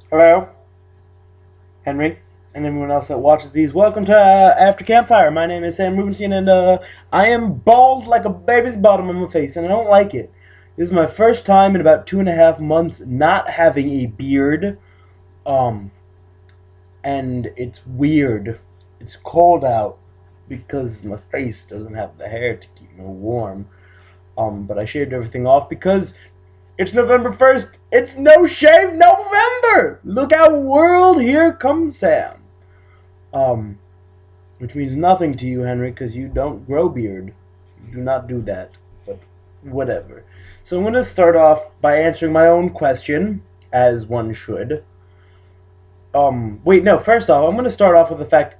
Hello, Henry, and everyone else that watches these. Welcome to After Campfire. My name is Sam Rubenstein, and I am bald like a baby's bottom on my face, and I don't like it. This is my first time in about 2.5 months not having a beard, um, and it's weird. It's cold out because my face doesn't have the hair to keep me warm. But I shaved everything off because it's November 1st. It's No Shave November. Look out, world! Here comes Sam. Um, which means nothing to you, Henry, because you don't grow beard. You do not do that. But whatever. So I'm going to start off by answering my own question, as one should. Wait, no. First off, I'm going to start off with the fact.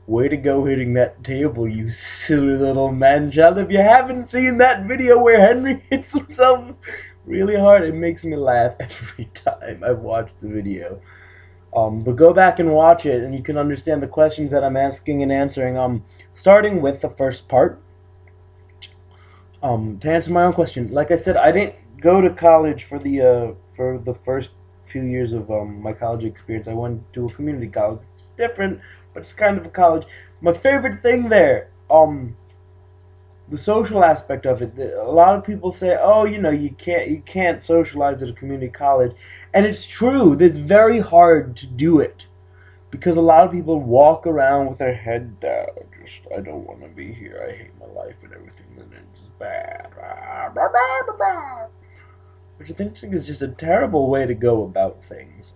Way to go hitting that table, you silly little man-child. If you haven't seen that video where Henry hits himself really hard, it makes me laugh every time I watch the video. But go back and watch it, and you can understand the questions that I'm asking and answering. Starting with the first part. To answer my own question, like I said, I didn't go to college for the first few years of my college experience. I went to a community college. It's different, but it's kind of a college. My favorite thing there, the social aspect of it. A lot of people say, "Oh, you can't socialize at a community college," and it's true. It's very hard to do it because a lot of people walk around with their head down. Just, I don't want to be here. I hate my life and everything, and it's bad. Which I think is just a terrible way to go about things.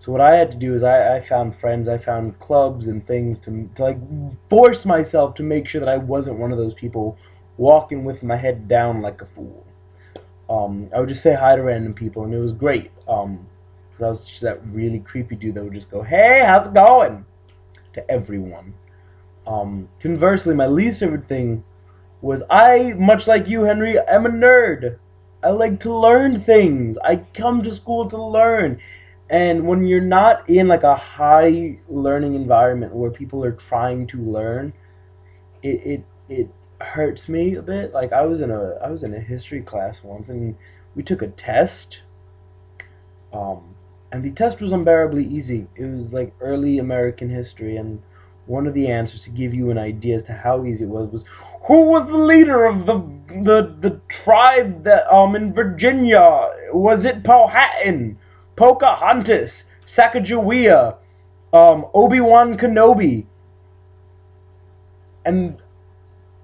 So what I had to do is I found friends, I found clubs and things to like force myself to make sure that I wasn't one of those people walking with my head down like a fool. I would just say hi to random people, and it was great. 'Cause I was just that really creepy dude that would just go, "Hey, how's it going?" to everyone. Conversely, my least favorite thing was I, much like you, Henry, am a nerd. I like to learn things. I come to school to learn. And when you're not in like a high learning environment where people are trying to learn, it hurts me a bit. Like I was in a history class once, and we took a test. And the test was unbearably easy. It was like early American history, and one of the answers to give you an idea as to how easy it was who was the leader of the tribe that in Virginia? Was it Powhatan, Pocahontas, Sacagawea, Obi-Wan Kenobi? And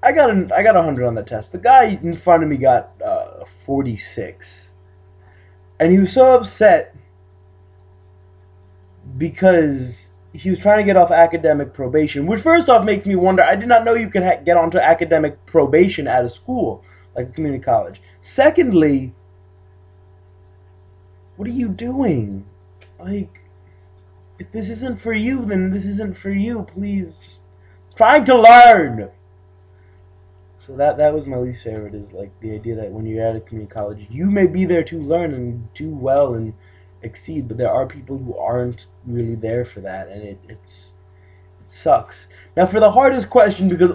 I got 100 on that test. The guy in front of me got 46, and he was so upset because he was trying to get off academic probation, which first off makes me wonder. I did not know you could get onto academic probation at a school like a community college. Secondly, what are you doing? Like, if this isn't for you, then this isn't for you. Please, just trying to learn. So that was my least favorite, is like the idea that when you're at a community college, you may be there to learn and do well and exceed, but there are people who aren't really there for that, and it sucks. Now for the hardest question, because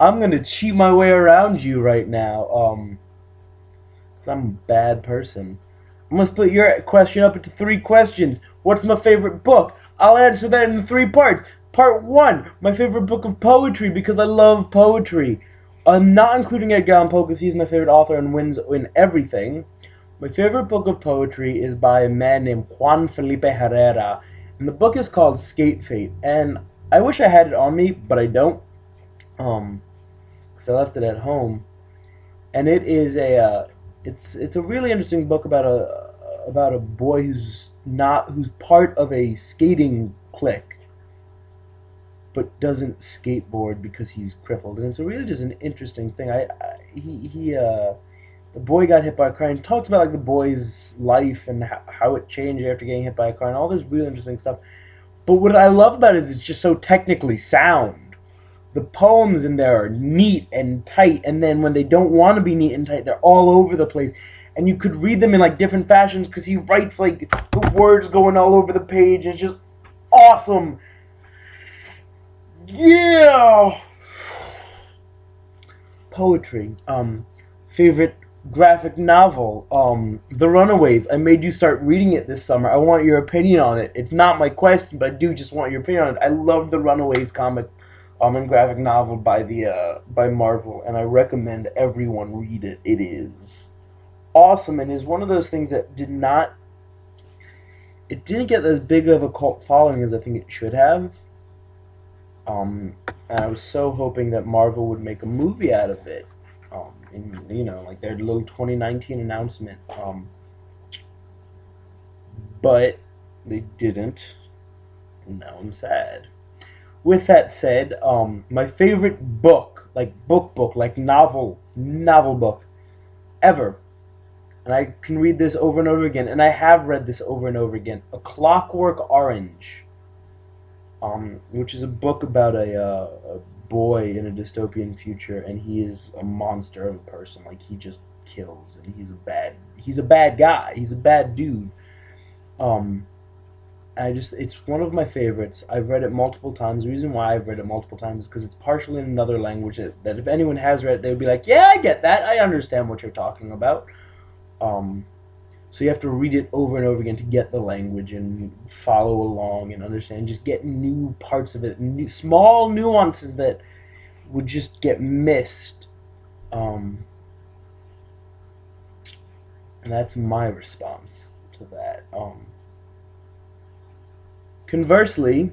I'm gonna cheat my way around you right now. 'Cause I'm a bad person. I'm gonna split your question up into three questions. What's my favorite book? I'll answer that in three parts. Part one, my favorite book of poetry, because I love poetry. I'm not including Edgar Allan Poe because he's my favorite author and wins in everything. My favorite book of poetry is by a man named Juan Felipe Herrera, and the book is called Skate Fate. And I wish I had it on me, but I don't, because I left it at home. And it's a really interesting book about a boy who's part of a skating clique, but doesn't skateboard because he's crippled. And it's really just an interesting thing. He the boy got hit by a car and talks about like the boy's life and how it changed after getting hit by a car and all this really interesting stuff. But what I love about it is it's just so technically sound. The poems in there are neat and tight, and then when they don't want to be neat and tight, they're all over the place. And you could read them in like different fashions because he writes like the words going all over the page. And it's just awesome. Yeah. Poetry. Favorite graphic novel, The Runaways. I made you start reading it this summer. I want your opinion on it. It's not my question, but I do just want your opinion on it. I love the Runaways comic, and graphic novel by Marvel, and I recommend everyone read it. It is awesome, and is one of those things that didn't get as big of a cult following as I think it should have. And I was so hoping that Marvel would make a movie out of it. Like their little 2019 announcement. But they didn't. And now I'm sad. With that said, my favorite book, like book, like novel book ever, and I can read this over and over again, and I have read this over and over again. A Clockwork Orange, which is a book about a boy in a dystopian future, and he is a monster of a person. Like, he just kills, and he's a bad guy. He's a bad dude. It's one of my favorites. I've read it multiple times. The reason why I've read it multiple times is because it's partially in another language that if anyone has read it, they would be like, yeah, I get that. I understand what you're talking about. So you have to read it over and over again to get the language and follow along and understand. Just get new parts of it, small nuances that would just get missed. And that's my response to that. Conversely,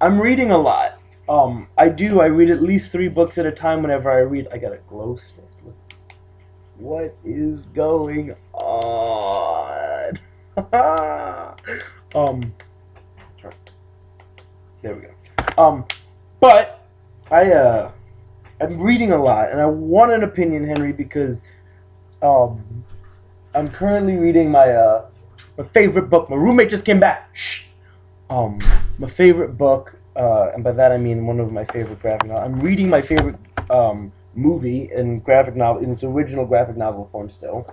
I'm reading a lot. I read at least 3 books at a time whenever I read. I got a glow stick. What is going on? There we go. But I'm reading a lot, and I want an opinion, Henry, because I'm currently reading my favorite book. My roommate just came back. Shh. My favorite book, and by that I mean one of my favorite graphic novels. I'm reading my favorite movie in graphic novel, in its original graphic novel form still,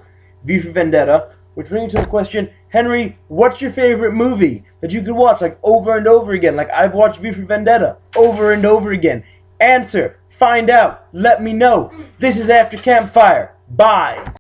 V for Vendetta, which brings me to the question, Henry, what's your favorite movie that you could watch like over and over again? Like, I've watched V for Vendetta over and over again. Answer, find out, let me know. This is After Campfire. Bye.